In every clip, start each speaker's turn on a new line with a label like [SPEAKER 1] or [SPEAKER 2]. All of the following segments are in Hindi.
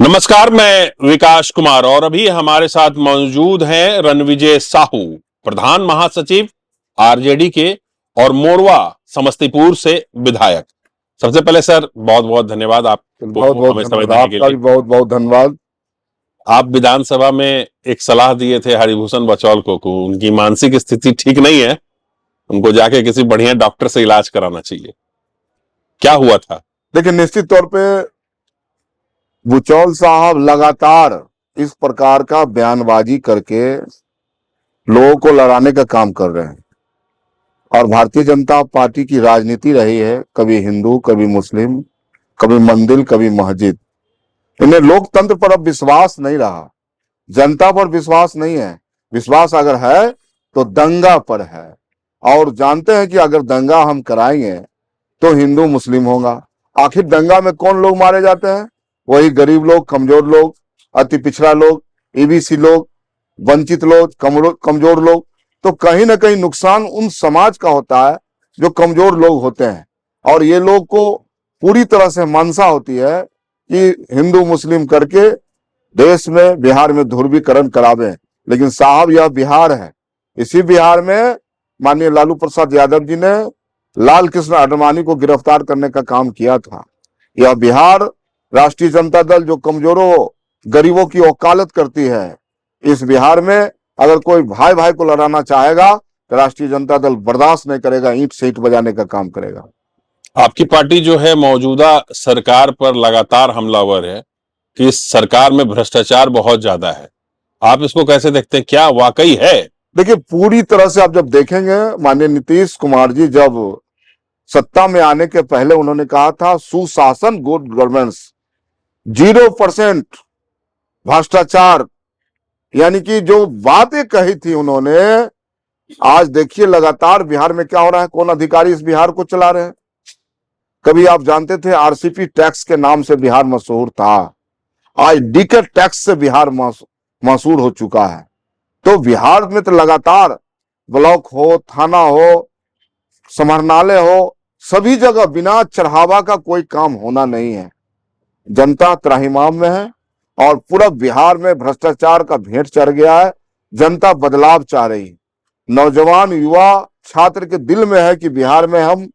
[SPEAKER 1] नमस्कार, मैं विकास कुमार और अभी हमारे साथ मौजूद हैं रणविजय साहू, प्रधान महासचिव आरजेडी के और मोरवा समस्तीपुर से विधायक। सबसे पहले सर बहुत बहुत धन्यवाद आपको
[SPEAKER 2] बहुत बहुत
[SPEAKER 1] हमें समय
[SPEAKER 2] धन्यवाद,
[SPEAKER 1] देने के
[SPEAKER 2] आपका
[SPEAKER 1] लिए।
[SPEAKER 2] भी बहुत बहुत धन्यवाद।
[SPEAKER 1] आप विधानसभा में एक सलाह दिए थे हरिभूषण बचौल को उनकी मानसिक स्थिति ठीक नहीं है, उनको जाके किसी बढ़िया डॉक्टर से इलाज कराना चाहिए। क्या हुआ था?
[SPEAKER 2] देखिए, निश्चित तौर पे बुचौल साहब लगातार इस प्रकार का बयानबाजी करके लोगों को लड़ाने का काम कर रहे हैं और भारतीय जनता पार्टी की राजनीति रही है, कभी हिंदू कभी मुस्लिम, कभी मंदिर कभी मस्जिद। इन्हें लोकतंत्र पर अब विश्वास नहीं रहा, जनता पर विश्वास नहीं है। विश्वास अगर है तो दंगा पर है और जानते हैं कि अगर दंगा हम कराएंगे तो हिंदू मुस्लिम होगा। आखिर दंगा में कौन लोग मारे जाते हैं? वही गरीब लोग, कमजोर लोग, अति पिछड़ा लोग, एबीसी लोग, वंचित लोग, कमजोर लोग। तो कहीं ना कहीं नुकसान उन समाज का होता है जो कमजोर लोग होते हैं और ये लोग को पूरी तरह से मंशा होती है कि हिंदू मुस्लिम करके देश में, बिहार में ध्रुवीकरण करावे। लेकिन साहब, यह बिहार है। इसी बिहार में माननीय लालू प्रसाद यादव जी ने लाल कृष्ण आडवाणी को गिरफ्तार करने का काम किया था। यह बिहार राष्ट्रीय जनता दल जो कमजोरों गरीबों की वकालत करती है, इस बिहार में अगर कोई भाई भाई को लड़ाना चाहेगा तो राष्ट्रीय जनता दल बर्दाश्त नहीं करेगा, ईंट से ईंट बजाने का काम करेगा।
[SPEAKER 1] आपकी पार्टी जो है मौजूदा सरकार पर लगातार हमलावर है कि इस सरकार में भ्रष्टाचार बहुत ज्यादा है। आप इसको कैसे देखते हैं? क्या वाकई है?
[SPEAKER 2] देखिए, पूरी तरह से आप जब देखेंगे, माननीय नीतीश कुमार जी जब सत्ता में आने के पहले उन्होंने कहा था सुशासन, गुड गवर्नेंस, 0% भ्रष्टाचार, यानी कि जो बातें कही थी उन्होंने, आज देखिए लगातार बिहार में क्या हो रहा है। कौन अधिकारी इस बिहार को चला रहे हैं? कभी आप जानते थे आरसीपी टैक्स के नाम से बिहार मशहूर था, आज डीके टैक्स से बिहार मशहूर हो चुका है। तो बिहार में तो लगातार ब्लॉक हो, थाना हो, समाहरणालय हो, सभी जगह बिना चढ़ावा का कोई काम होना नहीं है। जनता त्राहिमाम में है और पूरा बिहार में भ्रष्टाचार का भेंट चढ़ गया है। जनता बदलाव चाह रही है। नौजवान युवा छात्र के दिल में है कि बिहार में हम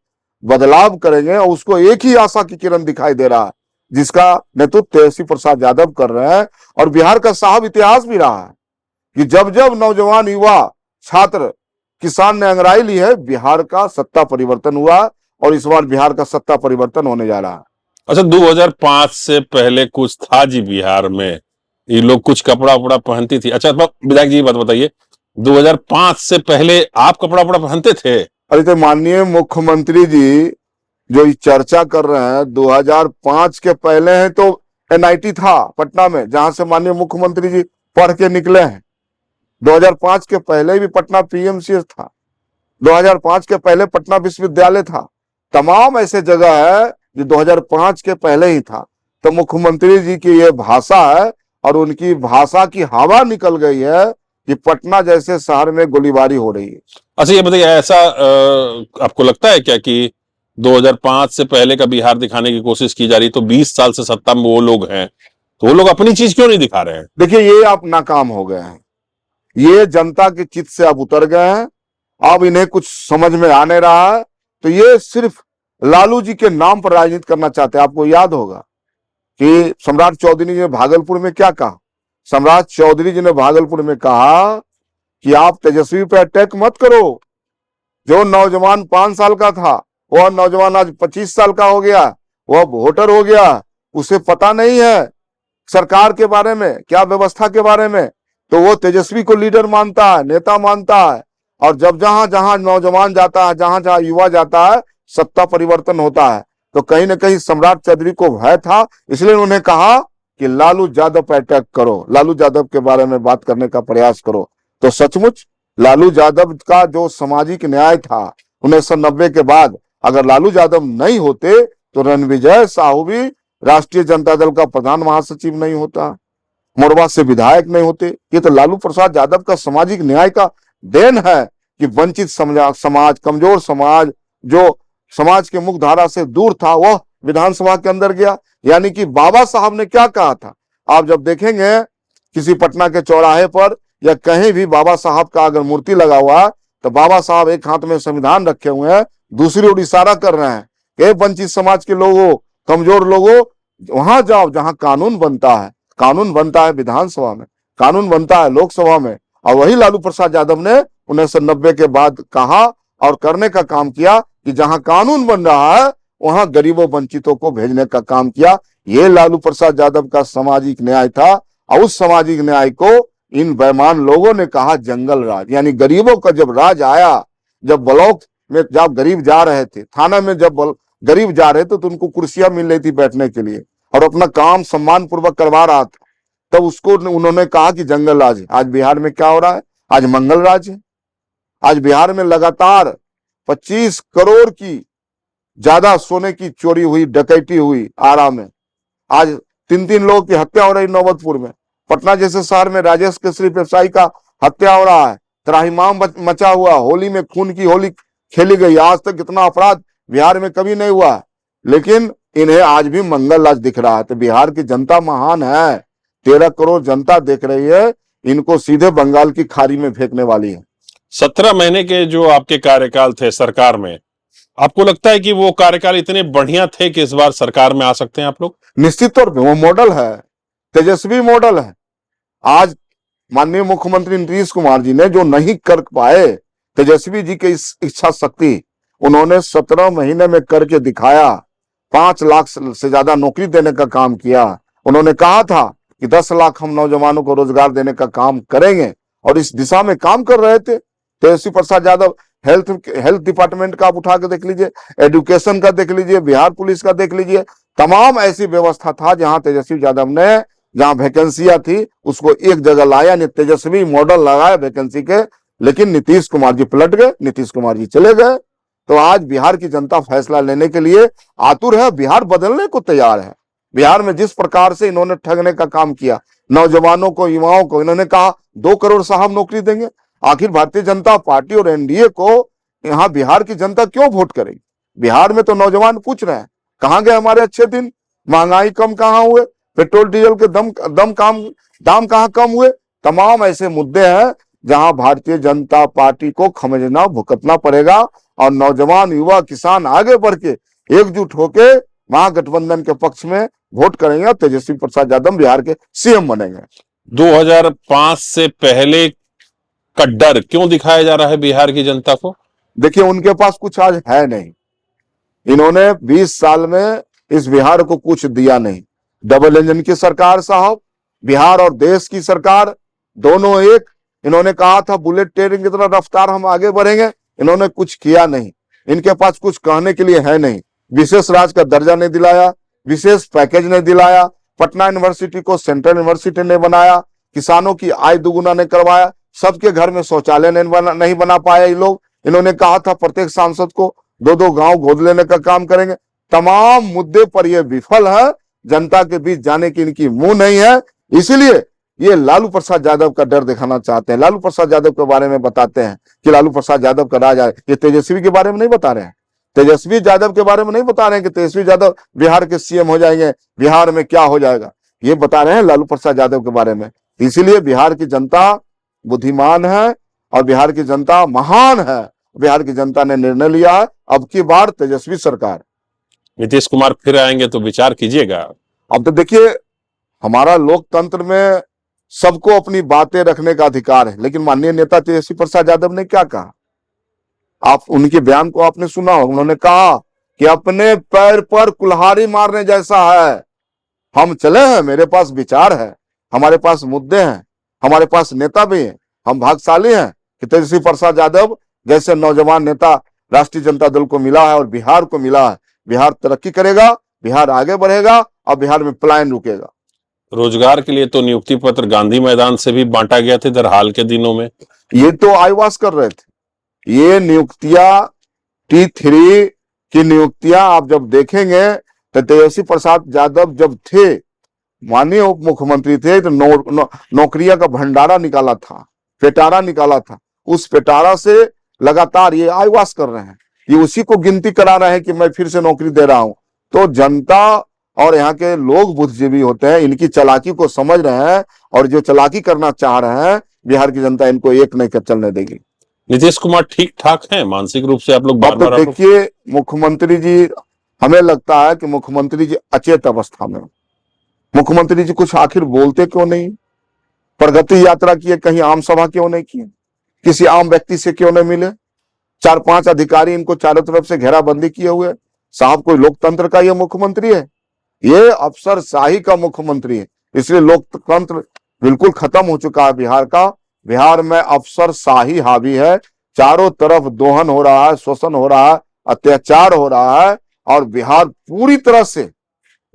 [SPEAKER 2] बदलाव करेंगे और उसको एक ही आशा की किरण दिखाई दे रहा है जिसका नेतृत्व तेजस्वी प्रसाद यादव कर रहे हैं। और बिहार का साहब इतिहास भी रहा है कि जब जब नौजवान युवा छात्र किसान ने अंगड़ाई ली है, बिहार का सत्ता परिवर्तन हुआ और इस बार बिहार का सत्ता परिवर्तन होने जा रहा है।
[SPEAKER 1] अच्छा, 2005 से पहले कुछ था जी बिहार में, ये लोग कुछ कपड़ा उपड़ा पहनती थी। अच्छा विधायक जी बात बताइए, 2005 से पहले आप कपड़ा उपड़ा पहनते थे?
[SPEAKER 2] अरे तो माननीय मुख्यमंत्री जी जो चर्चा कर रहे हैं, 2005 के पहले है तो एनआईटी था पटना में, जहां से माननीय मुख्यमंत्री जी पढ़ के निकले हैं। 2005 के पहले भी पटना पीएमसीएच था, 2005 के पहले पटना विश्वविद्यालय था। तमाम ऐसे जगह है जो 2005 के पहले ही था। तो मुख्यमंत्री जी की ये भाषा है और उनकी भाषा की हवा निकल गई है कि पटना जैसे शहर में गोलीबारी हो रही है।
[SPEAKER 1] अच्छा ये बताइए, ऐसा आपको लगता है क्या कि 2005 से पहले का बिहार दिखाने की कोशिश की जा रही, तो 20 साल से सत्ता में वो लोग हैं तो वो लोग अपनी चीज क्यों नहीं दिखा रहे हैं?
[SPEAKER 2] देखिए, ये आप नाकाम हो गए हैं, ये जनता के चित्त से अब उतर गए हैं। अब इन्हें कुछ समझ में आने रहा है। तो ये सिर्फ लालू जी के नाम पर राजनीति करना चाहते हैं। आपको याद होगा कि सम्राट चौधरी जी ने भागलपुर में क्या कहा? सम्राट चौधरी जी ने भागलपुर में कहा कि आप तेजस्वी पे अटैक मत करो। जो नौजवान 5 साल का था वह नौजवान आज 25 साल का हो गया, वह वोटर हो गया, उसे पता नहीं है सरकार के बारे में, क्या व्यवस्था के बारे में। तो वो तेजस्वी को लीडर मानता है, नेता मानता है। और जब जहां जहां नौजवान जाता है, जहां जहां युवा जाता है, सत्ता परिवर्तन होता है। तो कहीं ना कहीं सम्राट चौधरी को भय था, इसलिए उन्होंने कहा कि लालू यादव पर अटैक करो, लालू यादव के बारे में बात करने का प्रयास करो। तो सचमुच लालू यादव का जो सामाजिक न्याय था 1990 के बाद, अगर लालू यादव नहीं होते तो रणविजय साहू भी राष्ट्रीय जनता दल का प्रधान महासचिव नहीं होता, मोरवा से विधायक नहीं होते। ये तो लालू प्रसाद यादव का सामाजिक न्याय का देन है कि वंचित समाज, कमजोर समाज, जो समाज के मुख्य धारा से दूर था, वह विधानसभा के अंदर गया। यानी कि बाबा साहब ने क्या कहा था? आप जब देखेंगे किसी पटना के चौराहे पर या कहीं भी बाबा साहब का अगर मूर्ति लगा हुआ है तो बाबा साहब एक हाथ में संविधान रखे हुए हैं, दूसरी ओर इशारा कर रहे हैं कि वंचित समाज के लोगों, कमजोर लोगों, वहां जाओ जहां कानून बनता है। कानून बनता है विधानसभा में, कानून बनता है लोकसभा में। और वही लालू प्रसाद यादव ने 1990 के बाद कहा और करने का काम किया कि जहां कानून बन रहा है वहां गरीबों वंचितों को भेजने का काम किया। ये लालू प्रसाद यादव का सामाजिक न्याय था। और उस सामाजिक न्याय को इन बेईमान लोगों ने कहा जंगल राज, यानी गरीबों का जब राज आया, जब ब्लॉक में जब गरीब जा रहे थे, थाना में जब गरीब जा रहे थे तो उनको कुर्सियां मिल रही थी बैठने के लिए और अपना काम सम्मान पूर्वक करवा रहा था, तब उसको उन्होंने कहा कि जंगल राज है। आज बिहार में क्या हो रहा है? आज मंगल राज है। आज बिहार में लगातार 25 करोड़ की ज्यादा सोने की चोरी हुई, डकैती हुई आरा में। आज 3-3 लोगों की हत्या हो रही नौबतपुर में। पटना जैसे शहर में राजेश केसरी व्यवसायी का हत्या हो रहा है। त्राहिमाम मचा हुआ, होली में खून की होली खेली गई। आज तक इतना अपराध बिहार में कभी नहीं हुआ, लेकिन इन्हें आज भी मंगल राज दिख रहा है। तो बिहार की जनता महान है, 13 करोड़ जनता देख रही है, इनको सीधे बंगाल की खाड़ी में फेंकने वाली है।
[SPEAKER 1] 17 महीने के जो आपके कार्यकाल थे सरकार में, आपको लगता है कि वो कार्यकाल इतने बढ़िया थे कि इस बार सरकार में आ सकते हैं आप लोग?
[SPEAKER 2] निश्चित तौर पे वो मॉडल है, तेजस्वी मॉडल है। आज माननीय मुख्यमंत्री नीतीश कुमार जी ने जो नहीं कर पाए, तेजस्वी जी की इस इच्छा शक्ति उन्होंने 17 महीने में करके दिखाया। 5 लाख से ज्यादा नौकरी देने का काम किया। उन्होंने कहा था कि 10 लाख हम नौजवानों को रोजगार देने का काम करेंगे और इस दिशा में काम कर रहे थे। तेजस्वी प्रसाद यादव हेल्थ डिपार्टमेंट का आप उठा के देख लीजिए, एजुकेशन का देख लीजिए, बिहार पुलिस का देख लीजिए, तमाम ऐसी व्यवस्था था जहां तेजस्वी यादव ने जहां वैकेंसियां थी उसको एक जगह लाया, तेजस्वी मॉडल लगाया वैकेंसी के। लेकिन नीतीश कुमार जी पलट गए, नीतीश कुमार जी चले गए। तो आज बिहार की जनता फैसला लेने के लिए आतुर है, बिहार बदलने को तैयार है। बिहार में जिस प्रकार से इन्होंने ठगने का काम किया, नौजवानों को, युवाओं को, इन्होंने कहा 2 करोड़ साहब नौकरी देंगे। आखिर भारतीय जनता पार्टी और एनडीए को यहाँ बिहार की जनता क्यों वोट करेगी? बिहार में तो नौजवान पूछ रहे हैं कहां गए हमारे अच्छे दिन, महंगाई कम कहां हुए, पेट्रोल डीजल के दाम कहां कम हुए। तमाम ऐसे मुद्दे हैं जहां भारतीय जनता पार्टी को खमजना भुगतना पड़ेगा और नौजवान, युवा, किसान आगे बढ़ के एकजुट होके महागठबंधन के पक्ष में वोट करेंगे और तेजस्वी प्रसाद यादव बिहार के सीएम बनेंगे।
[SPEAKER 1] 2005 से पहले का डर क्यों दिखाया जा रहा है बिहार की जनता को?
[SPEAKER 2] देखिए, उनके पास कुछ आज है नहीं। इन्होंने 20 साल में इस बिहार को कुछ दिया नहीं। डबल इंजन की सरकार साहब, बिहार और देश की सरकार दोनों एक। इन्होंने कहा था बुलेट ट्रेन की तरह रफ्तार हम आगे बढ़ेंगे, इन्होंने कुछ किया नहीं। इनके पास कुछ कहने के लिए है नहीं। विशेष राज्य का दर्जा नहीं दिलाया, विशेष पैकेज नहीं दिलाया, पटना यूनिवर्सिटी को सेंट्रल यूनिवर्सिटी ने बनाया, किसानों की आय दुगुना नहीं करवाया, सबके घर में शौचालय नहीं बना पाए ये लोग। इन्होंने कहा था प्रत्येक सांसद को 2-2 गांव गोद लेने का काम करेंगे। तमाम मुद्दे पर ये विफल है। जनता के बीच जाने की इनकी मुंह नहीं है, इसीलिए ये लालू प्रसाद यादव का डर दिखाना चाहते हैं। लालू प्रसाद यादव के बारे में बताते हैं कि लालू प्रसाद यादव का राज आए। ये तेजस्वी के बारे में नहीं बता रहे हैं, तेजस्वी यादव के बारे में नहीं बता रहे हैं कि तेजस्वी यादव बिहार के सीएम हो जाएंगे, बिहार में क्या हो जाएगा। ये बता रहे हैं लालू प्रसाद यादव के बारे में। इसीलिए बिहार की जनता बुद्धिमान है और बिहार की जनता महान है। बिहार की जनता ने निर्णय लिया है, अब की बार तेजस्वी सरकार।
[SPEAKER 1] नीतीश कुमार फिर आएंगे तो विचार कीजिएगा।
[SPEAKER 2] अब तो देखिए, हमारा लोकतंत्र में सबको अपनी बातें रखने का अधिकार है, लेकिन माननीय नेता तेजस्वी प्रसाद यादव ने क्या कहा, आप उनके बयान को आपने सुना हो। उन्होंने कहा कि अपने पैर पर कुल्हाड़ी मारने जैसा है, हम चले हैं, मेरे पास विचार है, हमारे पास मुद्दे हैं, हमारे पास नेता भी हैं, हम भाग्यशाली हैं कि तेजस्वी प्रसाद यादव जैसे नौजवान नेता राष्ट्रीय जनता दल को मिला है और बिहार को मिला है। बिहार तरक्की करेगा, बिहार आगे बढ़ेगा और बिहार में पलायन रुकेगा।
[SPEAKER 1] रोजगार के लिए तो नियुक्ति पत्र गांधी मैदान से भी बांटा गया था इधर हाल के दिनों में।
[SPEAKER 2] ये तो आईवास कर रहे थे। ये नियुक्तियां T3 की नियुक्तियां आप जब देखेंगे तो तेजस्वी प्रसाद यादव जब थे माननीय उप मुख्यमंत्री थे तो नौकरियां का भंडारा निकाला था, पेटारा निकाला था। उस पेटारा से लगातार ये आईवास कर रहे हैं, ये उसी को गिनती करा रहे हैं कि मैं फिर से नौकरी दे रहा हूं। तो जनता और यहाँ के लोग बुद्धिजीवी होते हैं, इनकी चालाकी को समझ रहे हैं और जो चालाकी करना चाह रहे हैं बिहार की जनता इनको एक नहीं कर चलने देगी।
[SPEAKER 1] नीतीश कुमार ठीक ठाक हैं मानसिक रूप से? आप लोग बार
[SPEAKER 2] अब तो
[SPEAKER 1] बार
[SPEAKER 2] देखिए मुख्यमंत्री जी, हमें लगता है कि मुख्यमंत्री जी अचेत अवस्था में, मुख्यमंत्री जी कुछ आखिर बोलते क्यों नहीं, प्रगति यात्रा किए, कहीं आम सभा क्यों नहीं किए, किसी आम व्यक्ति से क्यों नहीं मिले, 4-5 अधिकारी इनको चारों तरफ से घेराबंदी किए हुए। साहब कोई लोकतंत्र का ये मुख्यमंत्री है? ये अफसरशाही का मुख्यमंत्री है। इसलिए लोकतंत्र बिल्कुल खत्म हो चुका है बिहार का। बिहार में अफसरशाही हावी है, चारों तरफ दोहन हो रहा है, शोषण हो रहा है, अत्याचार हो रहा है और बिहार पूरी तरह से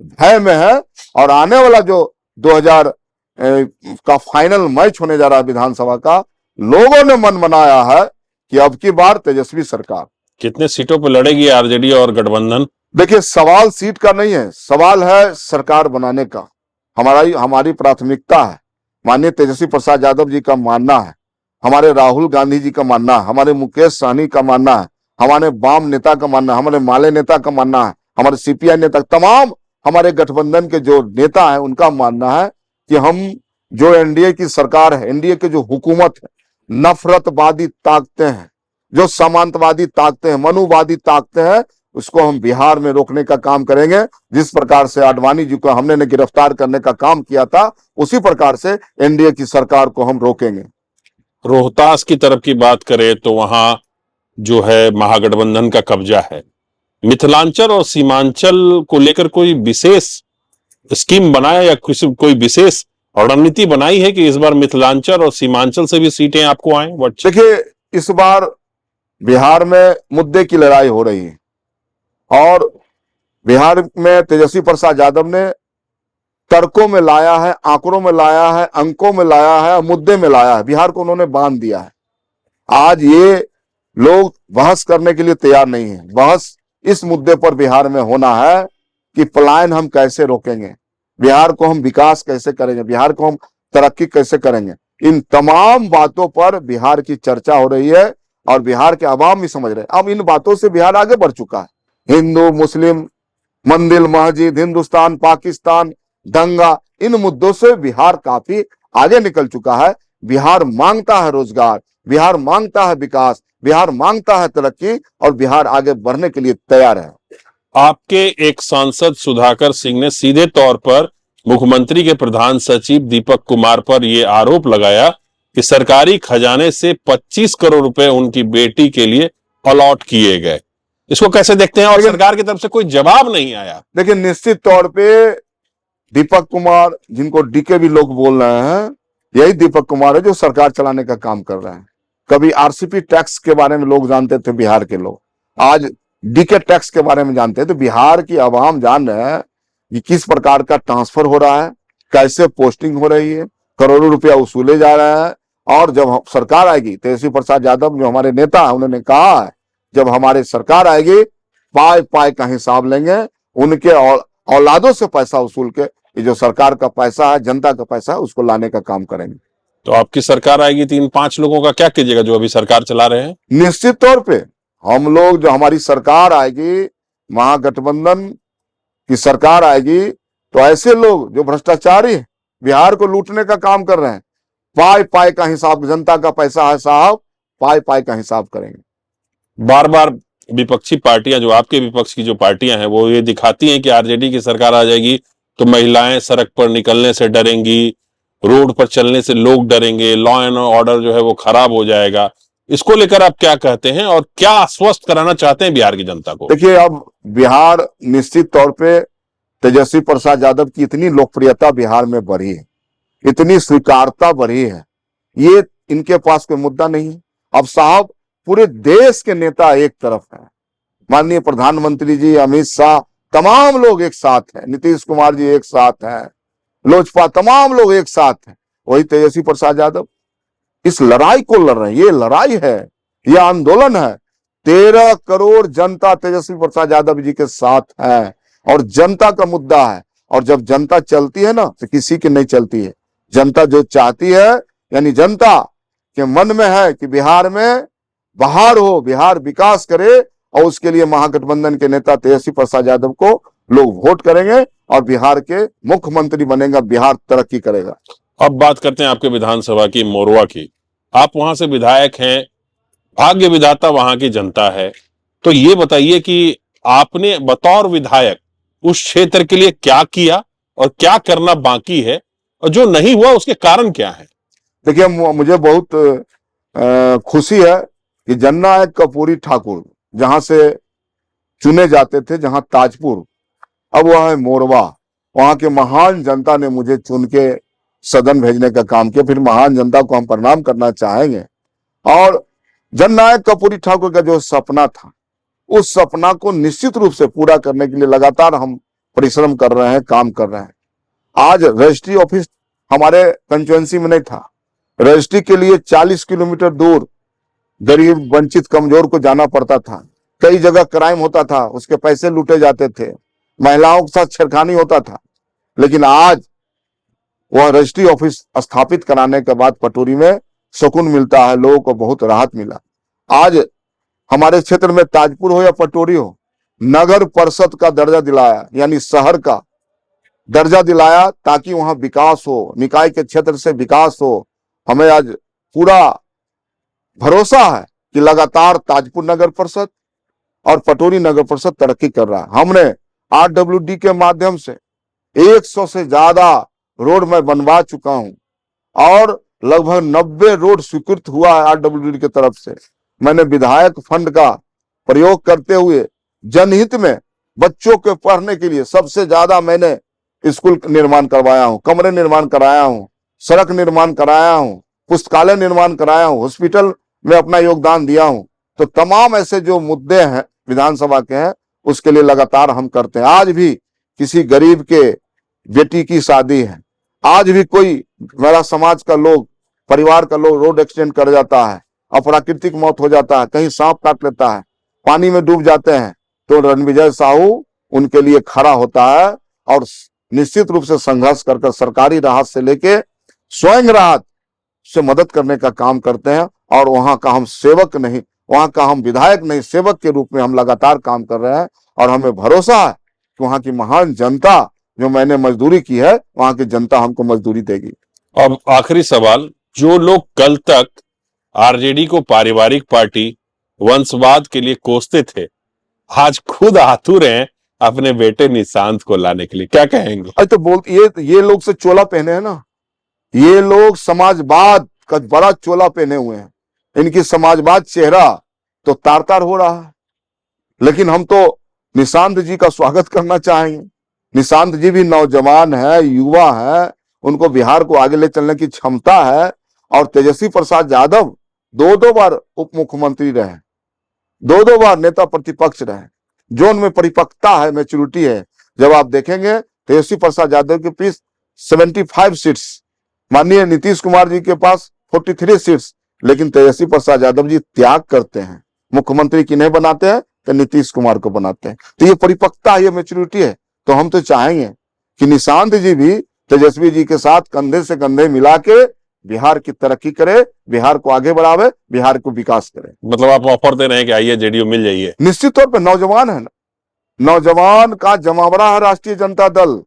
[SPEAKER 2] भय में है। और आने वाला जो 2000 का फाइनल मैच होने जा रहा है विधानसभा का, लोगों ने मन बनाया है कि अब की बार तेजस्वी सरकार।
[SPEAKER 1] कितने सीटों पर लड़ेगी आरजेडी और गठबंधन?
[SPEAKER 2] देखिए सवाल सीट का नहीं है, सवाल है सरकार बनाने का। हमारी प्राथमिकता है, माननीय तेजस्वी प्रसाद यादव जी का मानना है, हमारे राहुल गांधी जी का मानना है, हमारे मुकेश सहनी का मानना है, हमारे वाम नेता का मानना है, हमारे माले नेता का मानना है, हमारे सीपीआई नेता, तमाम हमारे गठबंधन के जो नेता है उनका मानना है कि हम जो एनडीए की सरकार है, एनडीए की जो हुकूमत है, नफरतवादी ताकतें हैं, जो सामंतवादी ताकतें हैं, मनुवादी ताकतें हैं, उसको हम बिहार में रोकने का काम करेंगे। जिस प्रकार से आडवाणी जी को हमने गिरफ्तार करने का काम किया था, उसी प्रकार से एनडीए की सरकार को हम रोकेंगे।
[SPEAKER 1] रोहतास की तरफ की बात करें तो वहां जो है महागठबंधन का कब्जा है। मिथिलांचल और सीमांचल को लेकर कोई विशेष स्कीम बनाया या कोई विशेष रणनीति बनाई है कि इस बार मिथिलांचल और सीमांचल से भी सीटें आपको आए?
[SPEAKER 2] देखिए इस बार बिहार में मुद्दे की लड़ाई हो रही है और बिहार में तेजस्वी प्रसाद यादव ने तर्कों में लाया है, आंकड़ों में लाया है, अंकों में लाया है, मुद्दे में लाया है। बिहार को उन्होंने बांध दिया है। आज ये लोग बहस करने के लिए तैयार नहीं है। बहस इस मुद्दे पर बिहार में होना है कि पलायन हम कैसे रोकेंगे, बिहार को हम विकास कैसे करेंगे, बिहार को हम तरक्की कैसे करेंगे। इन तमाम बातों पर बिहार की चर्चा हो रही है और बिहार के आवाम भी समझ रहे हैं। अब इन बातों से बिहार आगे बढ़ चुका है। हिंदू मुस्लिम, मंदिर मस्जिद, हिंदुस्तान पाकिस्तान, दंगा, इन मुद्दों से बिहार काफी आगे निकल चुका है। बिहार मांगता है रोजगार, बिहार मांगता है विकास, बिहार मांगता है तरक्की और बिहार आगे बढ़ने के लिए तैयार है।
[SPEAKER 1] आपके एक सांसद सुधाकर सिंह ने सीधे तौर पर मुख्यमंत्री के प्रधान सचिव दीपक कुमार पर यह आरोप लगाया कि सरकारी खजाने से 25 करोड़ रुपए उनकी बेटी के लिए अलॉट किए गए। इसको कैसे देखते हैं? और सरकार की तरफ से कोई जवाब नहीं आया।
[SPEAKER 2] देखिए निश्चित तौर पे दीपक कुमार, जिनको डीके भी लोग बोल रहे हैं, यही दीपक कुमार है जो सरकार चलाने का काम कर रहे हैं। कभी आरसीपी टैक्स के बारे में लोग जानते थे बिहार के लोग, आज डीके टैक्स के बारे में जानते हैं। तो बिहार की आवाम जान रहे हैं कि किस प्रकार का ट्रांसफर हो रहा है, कैसे पोस्टिंग हो रही है, करोड़ों रुपया वसूले जा रहे हैं। और जब सरकार आएगी, तेजस्वी प्रसाद यादव जो हमारे नेता है उन्होंने कहा है, जब हमारी सरकार आएगी पाए पाए का हिसाब लेंगे, उनके औलादों से पैसा वसूल के ये जो सरकार का पैसा है, जनता का पैसा है, उसको लाने का काम करेंगे।
[SPEAKER 1] तो आपकी सरकार आएगी 3-5 लोगों का क्या कीजिएगा जो अभी सरकार चला रहे हैं?
[SPEAKER 2] निश्चित तौर पे हम लोग, जो हमारी सरकार आएगी, महागठबंधन की सरकार आएगी, तो ऐसे लोग जो भ्रष्टाचारी बिहार को लूटने का काम कर रहे हैं, पाए पाए का हिसाब, जनता का पैसा है साहब, पाए पाए का हिसाब करेंगे।
[SPEAKER 1] बार बार विपक्षी पार्टियां, जो आपके विपक्ष की जो पार्टियां हैं, वो ये दिखाती हैं कि आरजेडी की सरकार आ जाएगी तो महिलाएं सड़क पर निकलने से डरेंगी, रोड पर चलने से लोग डरेंगे, लॉ एंड ऑर्डर जो है वो खराब हो जाएगा। इसको लेकर आप क्या कहते हैं और क्या आश्वस्त कराना चाहते हैं बिहार की जनता को?
[SPEAKER 2] देखिए अब बिहार निश्चित तौर पे तेजस्वी प्रसाद यादव की इतनी लोकप्रियता बिहार में बढ़ी है, इतनी स्वीकारता बढ़ी है, ये इनके पास कोई मुद्दा नहीं है। अब साहब पूरे देश के नेता एक तरफ है, माननीय प्रधानमंत्री जी, अमित शाह, तमाम लोग एक साथ हैं, नीतीश कुमार जी एक साथ हैं, लोजपा, तमाम लोग एक साथ हैं, वही तेजस्वी प्रसाद यादव इस लड़ाई को लड़ रहे हैं। ये लड़ाई है, ये आंदोलन है। 13 करोड़ जनता तेजस्वी प्रसाद यादव जी के साथ है और जनता का मुद्दा है। और जब जनता चलती है ना, तो किसी की नहीं चलती है। जनता जो चाहती है, यानी जनता के मन में है कि बिहार में बहार हो, बिहार विकास करे, और उसके लिए महागठबंधन के नेता तेजस्वी प्रसाद यादव को लोग वोट करेंगे और बिहार के मुख्यमंत्री बनेगा, बिहार तरक्की करेगा।
[SPEAKER 1] अब बात करते हैं आपके विधानसभा की, मोरवा की। आप वहां से विधायक हैं, भाग्य विधाता वहां की जनता है। तो ये बताइए कि आपने बतौर विधायक उस क्षेत्र के लिए क्या किया और क्या करना बाकी है, और जो नहीं हुआ उसके कारण क्या है?
[SPEAKER 2] देखिए, मुझे बहुत खुशी है कि जननायक कर्पूरी ठाकुर जहां से चुने जाते थे, जहां ताजपुर, अब वह है मोरवा। वहां के महान जनता ने मुझे चुन के सदन भेजने का काम किया। फिर महान जनता को हम प्रणाम करना चाहेंगे। और जननायक कर्पूरी ठाकुर का जो सपना था, उस सपना को निश्चित रूप से पूरा करने के लिए लगातार हम परिश्रम कर रहे हैं, काम कर रहे हैं। आज रजिस्ट्री ऑफिस हमारे कंस्टिट्यूएंसी में नहीं था। रजिस्ट्री के लिए 40 किलोमीटर दूर गरीब, वंचित, कमजोर को जाना पड़ता था। कई जगह क्राइम होता था, उसके पैसे लूटे जाते थे, महिलाओं के साथ छेड़खानी होता था। लेकिन आज वह रजिस्ट्री ऑफिस स्थापित कराने के बाद पटोरी में सुकून मिलता है, लोगों को बहुत राहत मिला। आज हमारे क्षेत्र में ताजपुर हो या पटोरी हो, नगर परिषद का दर्जा दिलाया, यानी शहर का दर्जा दिलाया, ताकि वहां विकास हो, निकाय के क्षेत्र से विकास हो। हमें आज पूरा भरोसा है कि लगातार ताजपुर नगर परिषद और पटोरी नगर परिषद तरक्की कर रहा है। हमने RWD के माध्यम से 100 से ज्यादा रोड मैं बनवा चुका हूं और लगभग 90 रोड स्वीकृत हुआ है RWD की तरफ से। मैंने विधायक फंड का प्रयोग करते हुए जनहित में बच्चों के पढ़ने के लिए सबसे ज्यादा मैंने स्कूल निर्माण करवाया हूं, कमरे निर्माण कराया हूं, सड़क निर्माण कराया हूं, पुस्तकालय निर्माण कराया हूं, हॉस्पिटल में अपना योगदान दिया हूं। तो तमाम ऐसे जो मुद्दे हैं विधानसभा के हैं, उसके लिए लगातार हम करते हैं। आज भी किसी गरीब के बेटी की शादी है, आज भी कोई मेरा समाज का लोग, परिवार का लोग रोड एक्सीडेंट कर जाता है, अप्राकृतिक मौत हो जाता है, कहीं सांप काट लेता है, पानी में डूब जाते हैं, तो रणविजय साहू उनके लिए खड़ा होता है और निश्चित रूप से संघर्ष कर सरकारी राहत से लेके स्वयं राहत से मदद करने का काम करते हैं। और वहां का हम सेवक नहीं, वहां का हम विधायक नहीं, सेवक के रूप में हम लगातार काम कर रहे हैं। और हमें भरोसा है कि वहां की महान जनता, जो मैंने मजदूरी की है, वहां की जनता हमको मजदूरी देगी।
[SPEAKER 1] अब आखिरी सवाल, जो लोग कल तक आरजेडी को पारिवारिक पार्टी, वंशवाद के लिए कोसते थे, आज खुद आतुर हैं अपने बेटे निशांत को लाने के लिए, क्या कहेंगे?
[SPEAKER 2] अरे तो ये लोग से चोला पहने हैं ना, ये लोग समाजवाद का बड़ा चोला पहने हुए हैं। इनकी समाजवाद चेहरा तो तार तार हो रहा है। लेकिन हम तो निशांत जी का स्वागत करना चाहेंगे। निशांत जी भी नौजवान है, युवा है, उनको बिहार को आगे ले चलने की क्षमता है। और तेजस्वी प्रसाद यादव 2 बार उप मुख्यमंत्री रहे, 2 बार नेता प्रतिपक्ष रहे। जो उनमें परिपक्वता है, मैच्योरिटी है। जब आप देखेंगे तेजस्वी प्रसाद यादव के पास 75 सीट्स, माननीय नीतीश कुमार जी के पास 43 सीट्स, लेकिन तेजस्वी प्रसाद यादव जी त्याग करते हैं। मुख्यमंत्री किन्हें बनाते हैं? तो नीतीश कुमार को बनाते हैं। तो ये परिपक्वता है, ये मैच्योरिटी है। तो हम तो चाहेंगे कि निशांत जी भी तेजस्वी जी के साथ कंधे से कंधे मिला के बिहार की तरक्की करे, बिहार को आगे बढ़ावे, बिहार को विकास करे।
[SPEAKER 1] मतलब आप ऑफर दे रहे हैं कि आइए जेडीयू मिल जाइए?
[SPEAKER 2] निश्चित तौर पर नौजवान है ना, नौजवान का जमावड़ा है राष्ट्रीय जनता दल,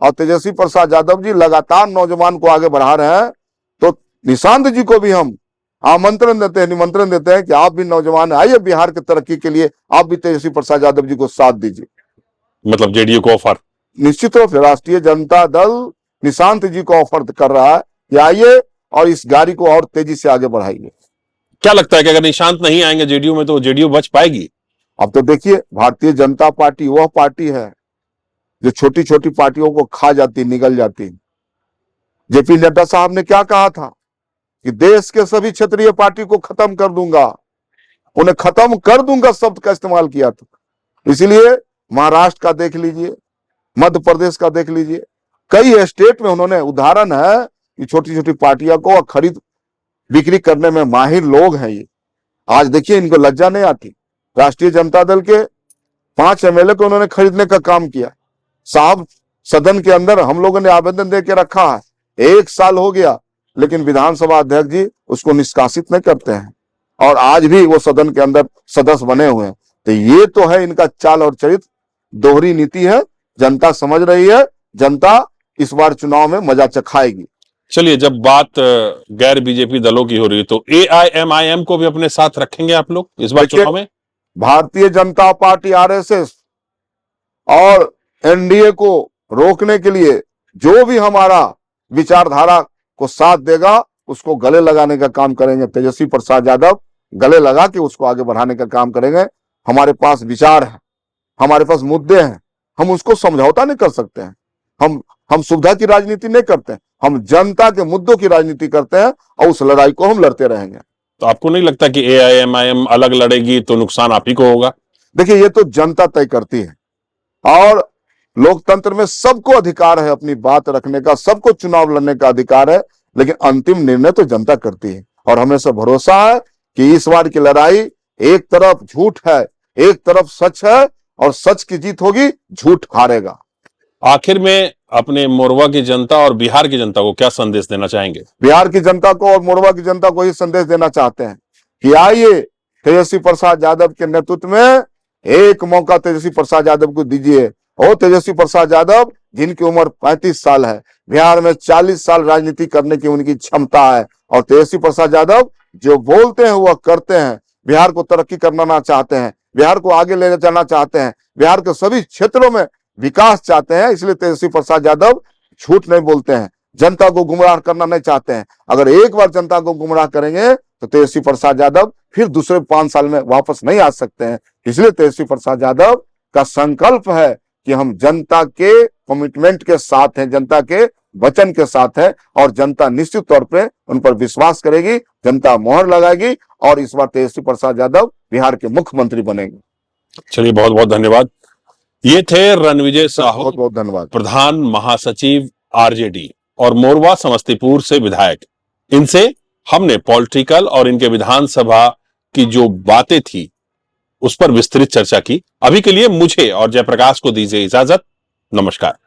[SPEAKER 2] और तेजस्वी प्रसाद यादव जी लगातार नौजवान को आगे बढ़ा रहे हैं। तो निशांत जी को भी हम आमंत्रण देते हैं, निमंत्रण देते हैं कि आप भी नौजवान आइए बिहार की तरक्की के लिए, आप भी तेजस्वी प्रसाद यादव जी को साथ दीजिए।
[SPEAKER 1] मतलब जेडीयू को ऑफर?
[SPEAKER 2] निश्चित तौर से राष्ट्रीय जनता दल निशांत जी को ऑफर कर रहा है कि आइए और इस गाड़ी को और तेजी से आगे बढ़ाइए।
[SPEAKER 1] क्या लगता है कि अगर निशांत नहीं आएंगे जेडीयू में, तो जेडीयू बच पाएगी?
[SPEAKER 2] अब तो देखिए, भारतीय जनता पार्टी वह पार्टी है जो छोटी छोटी पार्टियों को खा जाती, निगल जाती। जेपी नड्डा साहब ने क्या कहा था कि देश के सभी क्षेत्रीय पार्टी को खत्म कर दूंगा, उन्हें खत्म कर दूंगा शब्द का इस्तेमाल किया था। इसलिए महाराष्ट्र का देख लीजिए, मध्य प्रदेश का देख लीजिए, कई स्टेट में उन्होंने, उदाहरण है कि छोटी छोटी पार्टियों को खरीद बिक्री करने में माहिर लोग हैं ये। आज देखिए, इनको लज्जा नहीं आती। राष्ट्रीय जनता दल के 5 एमएलए को उन्होंने खरीदने का काम किया। साहब, सदन के अंदर हम लोगों ने आवेदन दे के रखा है, 1 साल हो गया, लेकिन विधानसभा अध्यक्ष जी उसको निष्कासित नहीं करते हैं, और आज भी वो सदन के अंदर सदस्य बने हुए हैं। तो ये तो है इनका चाल और चरित्र, दोहरी नीति है। जनता समझ रही है, जनता इस बार चुनाव में मजा चखाएगी।
[SPEAKER 1] चलिए, जब बात गैर बीजेपी दलों की हो रही है तो AIMIM को भी अपने साथ रखेंगे आप लोग इस बार
[SPEAKER 2] देखिए,
[SPEAKER 1] चुनाव में?
[SPEAKER 2] भारतीय जनता पार्टी RSS और NDA को रोकने के लिए जो भी हमारा विचारधारा को साथ देगा उसको गले लगाने का काम करेंगे। तेजस्वी प्रसाद यादव गले लगा के उसको आगे बढ़ाने का काम करेंगे। हमारे पास विचार है, हमारे पास मुद्दे हैं, हम उसको समझौता नहीं कर सकते हैं। हम सुविधा की राजनीति नहीं करते हैं, हम जनता के मुद्दों की राजनीति करते हैं और उस लड़ाई को हम लड़ते रहेंगे।
[SPEAKER 1] तो आपको नहीं लगता कि AIMIM अलग लड़ेगी तो नुकसान आप ही को होगा?
[SPEAKER 2] देखिए, ये तो जनता तय करती है और लोकतंत्र में सबको अधिकार है अपनी बात रखने का, सबको चुनाव लड़ने का अधिकार है, लेकिन अंतिम निर्णय तो जनता करती है। और हमें सब भरोसा है कि इस बार की लड़ाई एक तरफ झूठ है, एक तरफ सच है और सच की जीत होगी, झूठ हारेगा।
[SPEAKER 1] आखिर में अपने मोरवा की जनता और बिहार की जनता को क्या संदेश देना चाहेंगे?
[SPEAKER 2] बिहार की जनता को और मोरवा की जनता को ये संदेश देना चाहते हैं कि आइए, तेजस्वी प्रसाद यादव के नेतृत्व में एक मौका तेजस्वी प्रसाद यादव को दीजिए। और तेजस्वी प्रसाद यादव जिनकी उम्र 35 साल है, बिहार में 40 साल राजनीति करने की उनकी क्षमता है और तेजस्वी प्रसाद यादव जो बोलते हैं वह करते हैं। बिहार को तरक्की करना चाहते हैं, बिहार को आगे ले जाना चाहते हैं, बिहार के सभी क्षेत्रों में विकास चाहते हैं। इसलिए तेजस्वी प्रसाद यादव झूठ नहीं बोलते हैं, जनता को गुमराह करना नहीं चाहते हैं। अगर एक बार जनता को गुमराह करेंगे तो तेजस्वी प्रसाद यादव फिर दूसरे 5 साल में वापस नहीं आ सकते हैं। इसलिए तेजस्वी प्रसाद यादव का संकल्प है कि हम जनता के कमिटमेंट के साथ हैं, जनता के वचन के साथ है और जनता निश्चित तौर पे उन पर विश्वास करेगी, जनता मोहर लगाएगी और इस बार तेजस्वी प्रसाद यादव बिहार के मुख्यमंत्री बनेंगे।
[SPEAKER 1] चलिए, बहुत बहुत धन्यवाद। ये थे रणविजय साहू,
[SPEAKER 2] बहुत बहुत धन्यवाद।
[SPEAKER 1] प्रधान महासचिव RJD और मोरवा समस्तीपुर से विधायक। इनसे हमने पॉलिटिकल और इनके विधानसभा की जो बातें थी उस पर विस्तृत चर्चा की। अभी के लिए मुझे और जयप्रकाश को दीजिए इजाजत। नमस्कार।